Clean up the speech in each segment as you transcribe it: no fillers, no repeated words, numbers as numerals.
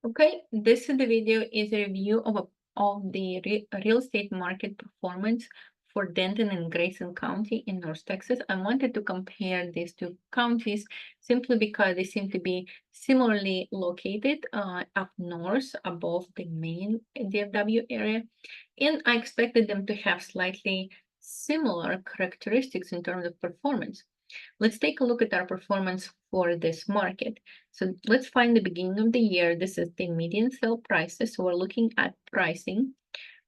Okay, this is the video is a review of the real estate market performance for Denton and Grayson County in North Texas. I wanted to compare these two counties simply because they seem to be similarly located up north above the main DFW area, and I expected them to have slightly similar characteristics in terms of performance. Let's take a look at our performance for this market. So let's find the beginning of the year. This is the median sale prices. So we're looking at pricing,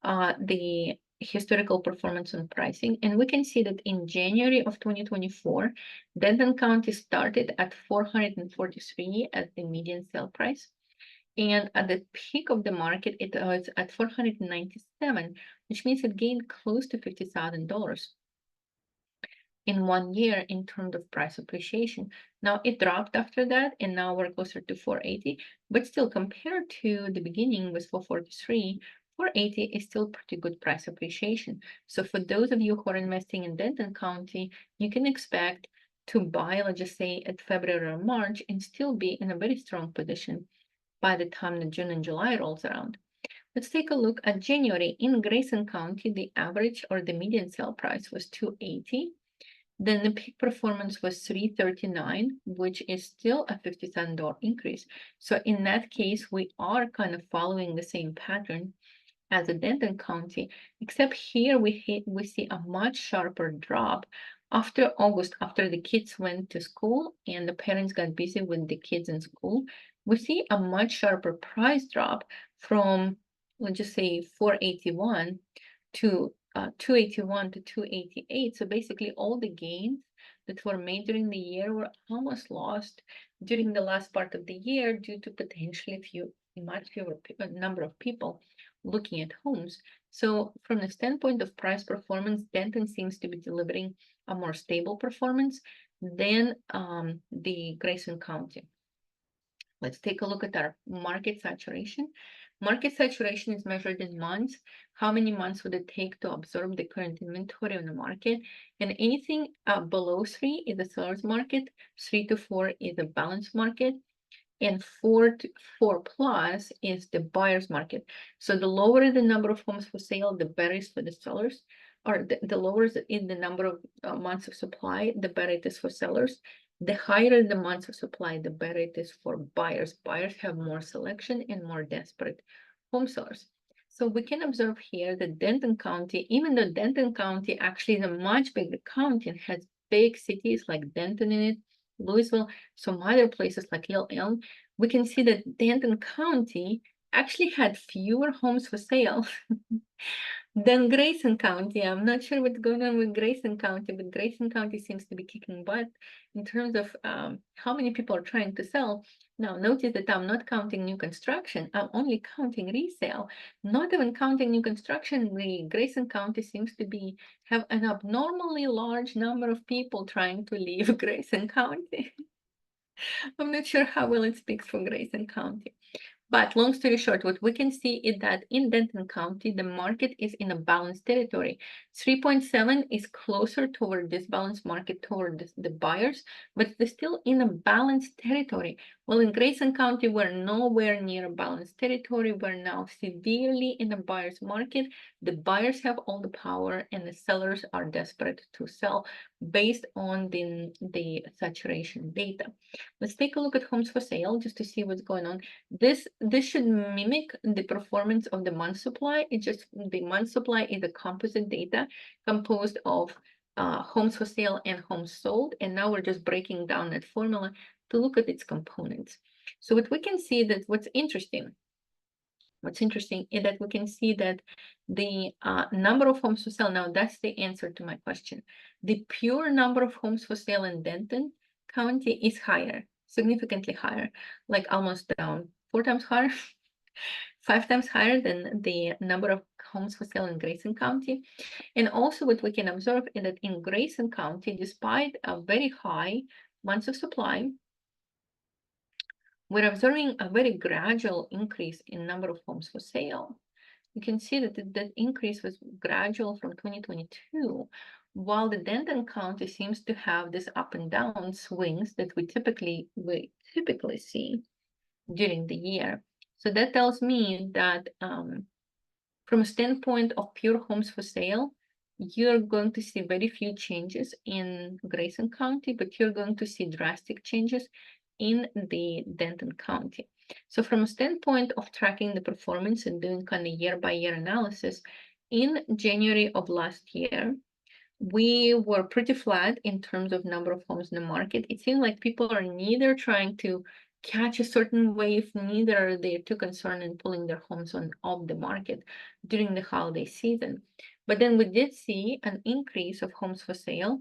the historical performance on pricing. And we can see that in January of 2024, Denton County started at 443 as the median sale price. And at the peak of the market, it was at 497, which means it gained close to $50,000 in 1 year in terms of price appreciation. Now it dropped after that, and now we're closer to 480, but still compared to the beginning with 443, 480 is still pretty good price appreciation. So for those of you who are investing in Denton County, you can expect to buy, let's just say at February or March, and still be in a very strong position by the time the June and July rolls around. Let's take a look at January. In Grayson County, the average or the median sale price was 280. Then the peak performance was 339, which is still a $50,000 increase. So in that case, we are kind of following the same pattern as a Denton County, except here we see a much sharper drop after August, after the kids went to school and the parents got busy with the kids in school. We see a much sharper price drop from, let's just say, 481 to 281 to 288. So basically all the gains that were made during the year were almost lost during the last part of the year due to potentially much fewer number of people looking at homes. So from the standpoint of price performance, Denton seems to be delivering a more stable performance than the Grayson County. Let's take a look at our market saturation. Market saturation is measured in months. How many months would it take to absorb the current inventory on the market? And anything below 3 is a seller's market, 3 to 4 is a balanced market, and 4 to 4 plus is the buyer's market. So the lower the number of homes for sale, the better is for the sellers, or the lower is in the number of months of supply, the better it is for sellers. The higher the months of supply, the better it is for buyers. Buyers have more selection and more desperate home sellers. So we can observe here that Denton County, even though Denton County actually is a much bigger county and has big cities like Denton in it, Louisville, some other places like Elm, we can see that Denton County actually had fewer homes for sale than Grayson County. I'm not sure what's going on with Grayson County, but Grayson County seems to be kicking butt in terms of how many people are trying to sell. Now, notice that I'm not counting new construction. I'm only counting resale. Not even counting new construction, the Grayson County seems to have an abnormally large number of people trying to leave Grayson County. I'm not sure how well it speaks for Grayson County. But long story short, what we can see is that in Denton County, the market is in a balanced territory. 3.7 is closer toward this balanced market, toward the buyers, but they're still in a balanced territory. Well, in Grayson County, we're nowhere near a balanced territory. We're now severely in a buyer's market. The buyers have all the power and the sellers are desperate to sell based on the saturation data. Let's take a look at homes for sale just to see what's going on. This should mimic the performance of the month supply. It's just the month supply is a composite data composed of homes for sale and homes sold. And now we're just breaking down that formula to look at its components. So what we can see that what's interesting is that we can see that the number of homes for sale, now that's the answer to my question. The pure number of homes for sale in Denton County is higher, significantly higher, like almost 4 times higher, 5 times higher than the number of homes for sale in Grayson County. And also what we can observe is that in Grayson County, despite a very high months of supply, we're observing a very gradual increase in number of homes for sale. You can see that that increase was gradual from 2022, while the Denton County seems to have this up and down swings that we typically see during the year. So that tells me that from a standpoint of pure homes for sale, you're going to see very few changes in Grayson County, but you're going to see drastic changes in the Denton County. So from a standpoint of tracking the performance and doing kind of year-by-year analysis, in January of last year, we were pretty flat in terms of number of homes in the market. It seems like people are neither trying to catch a certain wave, neither are they too concerned in pulling their homes off the market during the holiday season. But then we did see an increase of homes for sale.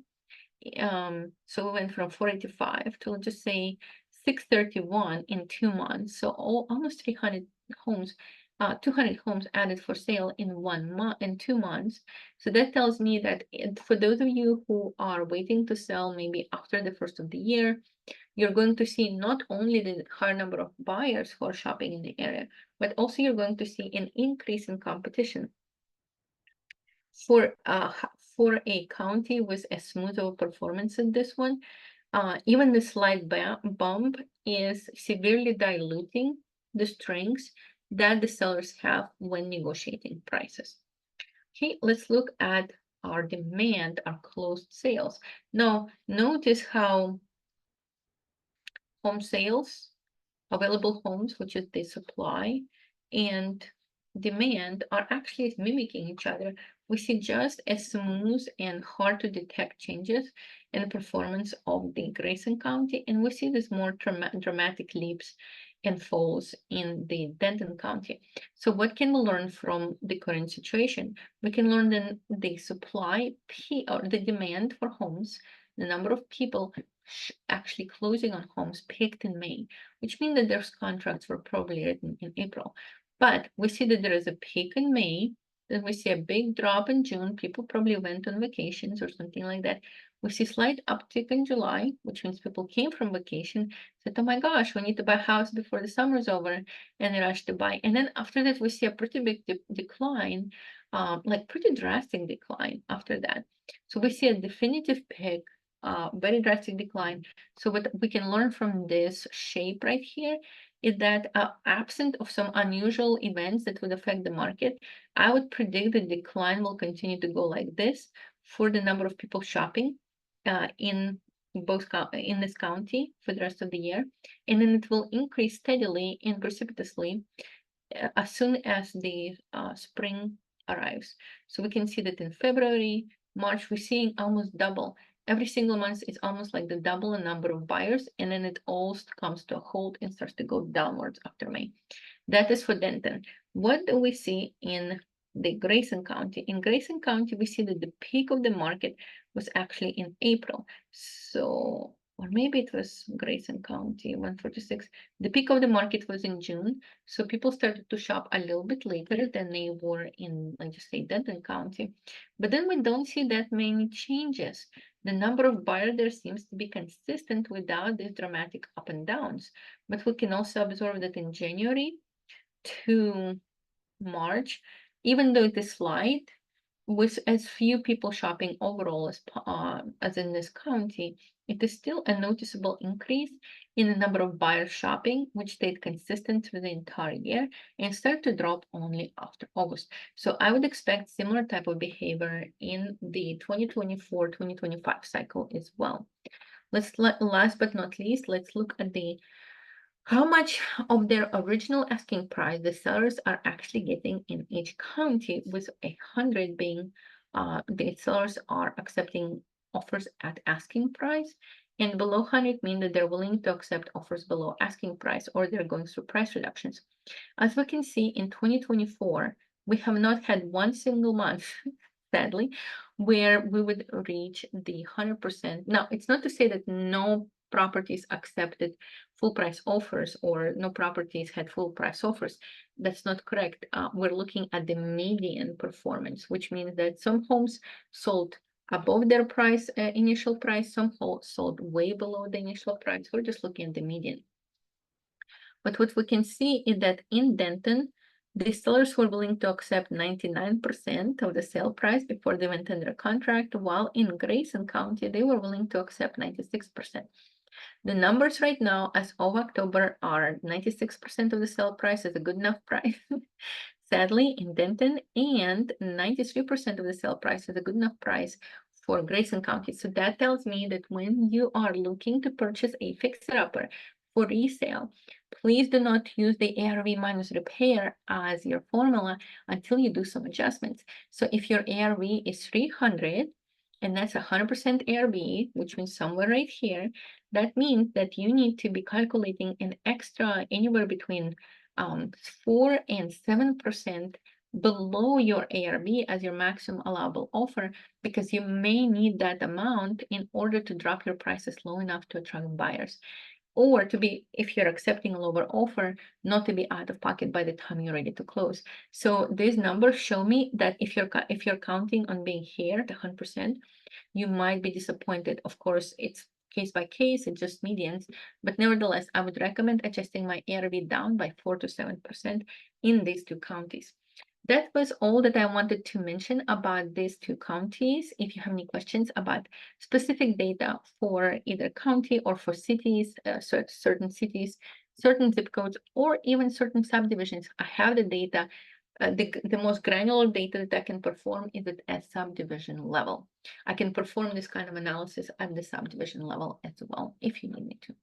So we went from 485 to, let's just say, 631 in 2 months. So almost 300 homes, 200 homes added for sale in 1 month, in 2 months. So that tells me that for those of you who are waiting to sell maybe after the first of the year, you're going to see not only the higher number of buyers who are shopping in the area, but also you're going to see an increase in competition. For a county with a smoother performance in this one, even the slight bump is severely diluting the strengths that the sellers have when negotiating prices. Okay, let's look at our demand, our closed sales. Now, notice how home sales, available homes, which is the supply, and demand are actually mimicking each other. We see just as smooth and hard to detect changes in the performance of the Grayson County, and we see this more dramatic leaps and falls in the Denton County. So what can we learn from the current situation? We can learn that the supply or the demand for homes, the number of people actually closing on homes peaked in May, which means that those contracts were probably written in April. But we see that there is a peak in May, then we see a big drop in June. People probably went on vacations or something like that. We see slight uptick in July, which means people came from vacation, said, oh my gosh, we need to buy a house before the summer's over, and they rushed to buy. And then after that, we see a pretty big decline, like pretty drastic decline after that. So we see a definitive peak, very drastic decline. So what we can learn from this shape right here is that absent of some unusual events that would affect the market, I would predict the decline will continue to go like this for the number of people shopping in this county for the rest of the year, and then it will increase steadily and precipitously as soon as the spring arrives. So we can see that in February, March, we're seeing almost double. Every single month is almost like the double the number of buyers, and then it all comes to a halt and starts to go downwards after May. That is for Denton. What do we see in the Grayson County? In Grayson County, we see that the peak of the market was actually in April. So, or maybe it was Grayson County, 146. The peak of the market was in June. So people started to shop a little bit later than they were in, like just say, Denton County. But then we don't see that many changes. The number of buyers there seems to be consistent without these dramatic up and downs. But we can also observe that in January to March, even though it is slight, with as few people shopping overall as in this county, it is still a noticeable increase in the number of buyers shopping, which stayed consistent through the entire year and started to drop only after August. So I would expect similar type of behavior in the 2024-2025 cycle as well. Last but not least, let's look at how much of their original asking price the sellers are actually getting in each county, with 100 being the sellers are accepting offers at asking price, and below 100 mean that they're willing to accept offers below asking price, or they're going through price reductions. As we can see, in 2024, we have not had one single month, sadly, where we would reach the 100%. Now, it's not to say that no properties accepted full price offers or no properties had full price offers. That's not correct. We're looking at the median performance, which means that some homes sold above their price, initial price, some sold way below the initial price. We're just looking at the median. But what we can see is that in Denton, the sellers were willing to accept 99% of the sale price before they went under contract, while in Grayson County, they were willing to accept 96%. The numbers right now as of October are 96% of the sale price is a good enough price, sadly, in Denton, and 93% of the sale price is a good enough price for Grayson County. So that tells me that when you are looking to purchase a fixer-upper for resale, please do not use the ARV minus repair as your formula until you do some adjustments. So if your ARV is 300, and that's 100% ARV, which means somewhere right here, that means that you need to be calculating an extra anywhere between 4 and 7% below your ARV as your maximum allowable offer, because you may need that amount in order to drop your prices low enough to attract buyers, or to be, if you're accepting a lower offer, not to be out of pocket by the time you're ready to close. So these numbers show me that if you're counting on being here at 100%, you might be disappointed. Of course, it's case by case, it's just medians, but nevertheless, I would recommend adjusting my ARV down by 4 to 7% in these two counties. That was all that I wanted to mention about these two counties. If you have any questions about specific data for either county or for cities, certain cities, certain zip codes, or even certain subdivisions, I have the data. The most granular data that I can perform is at a subdivision level. I can perform this kind of analysis at the subdivision level as well, if you need me to.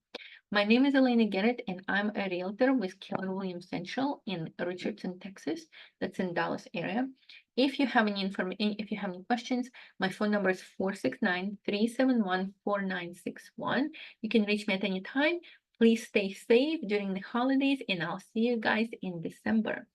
My name is Elena Garrett, and I'm a realtor with Keller Williams Central in Richardson, Texas. That's in Dallas area. If you have any information, if you have any questions, my phone number is 469-371-4961. You can reach me at any time. Please stay safe during the holidays, and I'll see you guys in December.